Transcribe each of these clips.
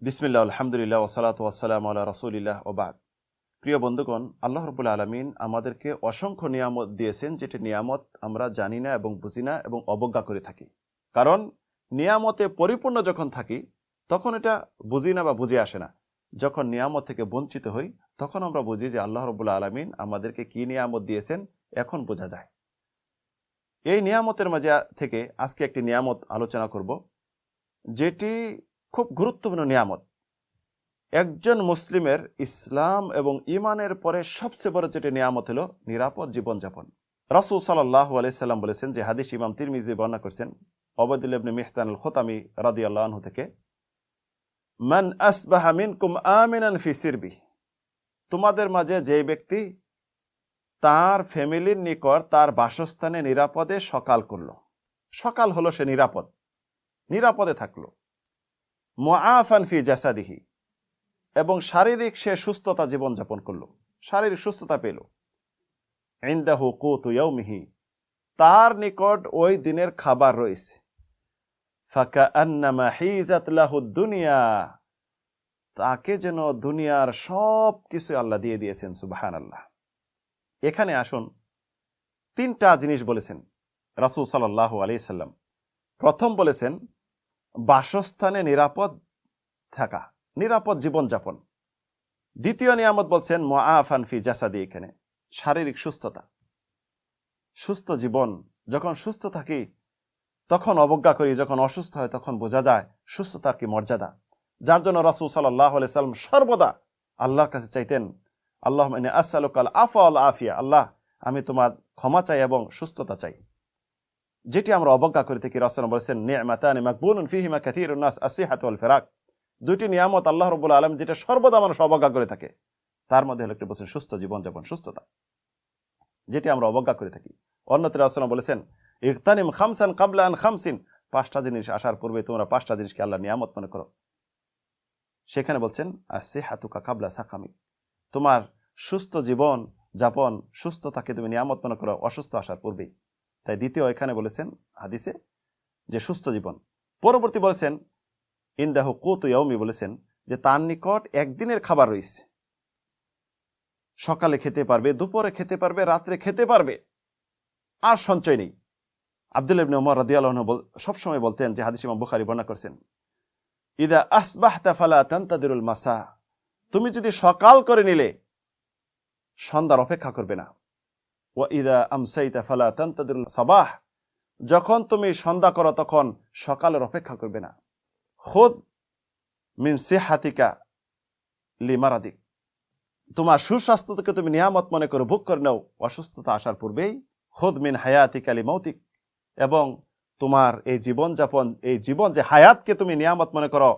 বিসমিল্লাহ আলহামদুলিল্লাহ ওয়াসসালাতু ওয়াসসালামু আলা রাসূলিল্লাহ ওয়া বাদ। প্রিয় বন্ধুগণ, আল্লাহ রাব্বুল আলামিন আমাদেরকে অসংখ্য নিয়ামত দিয়েছেন, যেটি নিয়ামত আমরা জানি না এবং বুঝি না এবং অবজ্ঞা করে থাকি। কারণ নিয়ামতে পরিপূর্ণ যখন থাকি তখন এটা বুঝি না বা বুঝে আসে না। যখন নিয়ামত থেকে বঞ্চিত হই তখন আমরা বুঝি যে আল্লাহ রাব্বুল আলামিন আমাদেরকে কি নিয়ামত দিয়েছেন এখন বোঝা যায়। এই নিয়ামতের মাঝে থেকে আজকে একটি নিয়ামত আলোচনা করব, যেটি খুব গুরুত্বপূর্ণ নিয়ামত। একজন মুসলিমের ইসলাম এবং ঈমানের পরে সবচেয়ে বড় যেটি নিয়ামত হলো নিরাপদ জীবনযাপন। রাসূল সাল্লাল্লাহু আলাইহি সাল্লাম বলেছেন, যে হাদিস ইমাম তিরমিজি বর্ণনা করেছেন উবাইদুল্লাহ ইবনে মিহসান আল খুতামি রাদিয়াল্লাহু আনহু থেকে, মান আসবাহা মিনকুম আমিনান ফি সিরবি, তোমাদের মাঝে যে ব্যক্তি তার ফ্যামিলির নিকট তার বাসস্থানে নিরাপদে সকাল করলো, সকাল হলো সে নিরাপদে থাকলো, মুআফান ফি জাসাদিহি, এবং শারীরিক সে সুস্থতা জীবনযাপন করলো, শারীরিক সুস্থতা পেল, ইনদাহু কুতু ইয়াউমিহি, তার নিকট ওই দিনের খাবার রয়েছে, ফাকাআন্নামা হিজাত লাহু দুনিয়া, তাকে যেন দুনিয়ার সব কিছু আল্লাহ দিয়ে দিয়েছেন। সুবহানাল্লাহ। এখানে আসুন, তিনটা জিনিস বলেছেন রাসূল সাল্লাল্লাহু আলাইহি সাল্লাম। প্রথম বলেছেন বাসস্থানে নিরাপদ থাকা, নিরাপদ জীবনযাপন। দ্বিতীয় নিয়ামত বলছেন মুআফান ফি জাসাদি, এখানে শারীরিক সুস্থতা, সুস্থ জীবন। যখন সুস্থ থাকি তখন অবজ্ঞা করি, যখন অসুস্থ হয় তখন বোঝা যায় সুস্থতার কি মর্যাদা। যার জন্য রাসূল সাল্লাল্লাহু আলাইহি সাল্লাম সর্বদা আল্লাহর কাছে চাইতেন, আল্লাহুম্মা ইন্নী আসআলুকাল আফওয়া ওয়াল আফিয়া, আল্লাহ আমি তোমার ক্ষমা চাই এবং সুস্থতা চাই। যেটি আমরা অবজ্ঞা করে থাকি। রাসূল বলেছেন নি'মাতানি মাকবুনুন ফীহিমা কাসীরুন নাস আসিহাতু ওয়াল ফিরাক, দুইটি নিয়ামত আল্লাহ রাব্বুল আলামিন যেটা সর্বদা মানুষ অবজ্ঞা করে থাকে, তার মধ্যে হলো একটি বলছেন সুস্থ জীবনযাপন, সুস্থতা, যেটি আমরা অবজ্ঞা করে থাকি। অন্যত্র রাসূল বলেছেন ইগতানিম খামসান ক্বাবলা আন খামসিন, পাঁচটা জিনিস আসার পূর্বে তোমরা পাঁচটা জিনিসকে আল্লাহর নিয়ামত মনে করো। সেখানে বলছেন আসিহাতুকা ক্বাবলা সাকামি, তোমার সুস্থ জীবন যাপন, সুস্থতাকে তুমি নিয়ামত মনে করো অসুস্থ আসার পূর্বেই। তাই দ্বিতীয় এখানে বলেছেন হাদিসে যে সুস্থ জীবন। পরবর্তী বলেছেন ইনদাহু কুতু ইয়াউমি, বলেছেন যে তার নিকট একদিনের খাবার রয়েছে, সকালে খেতে পারবে, দুপুরে খেতে পারবে, রাত্রে খেতে পারবে, আর সঞ্চয় নেই। আব্দুল্লাহ ইবনে উমর রাদিয়াল্লাহু আনহু সবসময় বলতেন, যে হাদিস ইমাম বুখারী বর্ণনা করেছেন, ইদা আসবাহতা ফালা তানতাদিরুল মাসা, তুমি যদি সকাল করে নিলে সন্ধ্যার অপেক্ষা করবে না। ওয়া ইদা আমসাইতা ফালা তানতাদিরুল সাবাহ, যখন তুমি সন্ধ্যা করো তখন সকালের অপেক্ষা করবে না। খুদ মিন সিহাতিকা লিমারাদিক, তোমার সুস্বাস্থ্যকে তুমি নিয়ামত মনে করো, ভোগ করে নাও অসুস্থতা আসার পূর্বেই। খুদ মিন হায়াতিকা লিমাউতিক, এবং তোমার এই জীবনযাপন, এই জীবন যে হায়াতকে তুমি নিয়ামত মনে করো,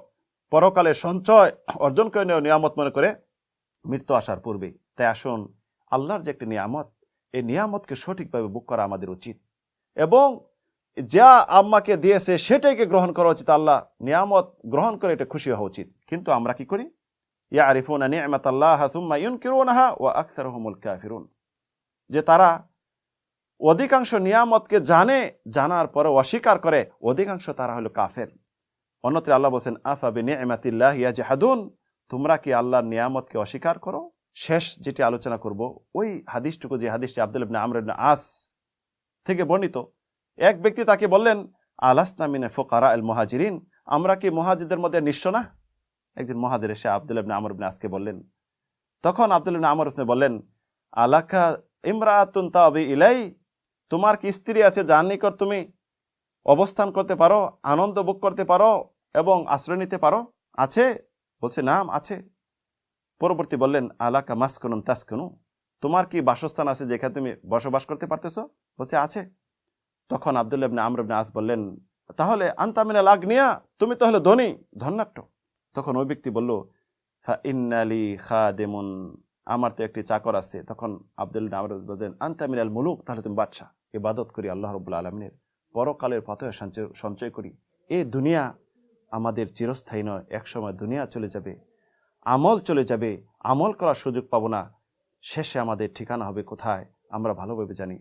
পরকালে সঞ্চয় অর্জন করে নেও নিয়ামত মনে করে মৃত্যু আসার পূর্বেই। তাই আসুন, আল্লাহর যে একটি নিয়ামত, এই নিয়ামতকে সঠিকভাবে ভোগ করা আমাদের উচিত, এবং যা আম্মাকে দিয়েছে সেটাইকে গ্রহণ করা উচিত। আল্লাহ নিয়ামত গ্রহণ করে এটা খুশি হওয়া উচিত। কিন্তু আমরা কি করি? ইয়ারিফুনা নি'মাতাল্লাহ সুম্মা ইউনকিরুনাহা ওয়া আকসারুহুমুল কাফিরুন, যে তারা অধিকাংশ নিয়ামতকে জানে, জানার পরে অস্বীকার করে, অধিকাংশ তারা হলো কাফের। অন্যত্র আল্লাহ বলেন আফা বিনি'মাতিল্লাহি ইয়াজহাদুন, তোমরা কি আল্লাহর নিয়ামতকে অস্বীকার করো? শেষ যেটি আলোচনা করব ওই হাদিসটুকু, যে হাদিসটি আব্দুল্লাহ ইবনে আমর ইবনে আস থেকে বর্ণিত। এক ব্যক্তি তাকে বললেন আলাসনা মিনাল ফুকারা আল মুহাজিরিন, আমরা কি মুহাজিরদের মধ্যে নিঃস্ব না? একজন মুহাজির এসে আব্দুল্লাহ ইবনে আমর ইবনে আসকে বললেন। তখন আব্দুল্লাহ ইবনে আমর বললেন আলাকা ইমরাতুন তাবি ইলাই, তোমার কি স্ত্রী আছে যার নিকট তুমি অবস্থান করতে পারো, আনন্দ ভোগ করতে পারো এবং আশ্রয় নিতে পারো? আছে? বলছে নাম আছে। পরবর্তী বললেন আলাকা মাসকুনুন তাসকুনু, তোমার কি বাসস্থান আছে যেখানে তুমি বসবাস করতে পারতেছো? বলছে আছে। তখন আব্দুল্লাহ ইবনে আমর ইবনে আস বললেন তাহলে আনতা মিনাল আগনিয়া, তুমি তো হলো ধনী, ধন্যাঢ্য। তখন ওই ব্যক্তি বলল ফা ইন্নালি খাদিমুন, আমার তো একটি চাকর আছে। তখন আব্দুল্লাহ ইবনে আমর বললেন আনতা মিনাল মুলুক, তাহলে তুমি বাদশাহ। ইবাদত করি আল্লাহ রাব্বুল আলামিনের, পরকালের পথে সঞ্চয় করি। এই দুনিয়া আমাদের চিরস্থায়ী নয়, একসময় দুনিয়া চলে যাবে, আমল চলে যাবে, আমল করার সুযোগ পাবো না। শেষে আমাদের ঠিকানা হবে কোথায় আমরা ভালোভাবে জানি।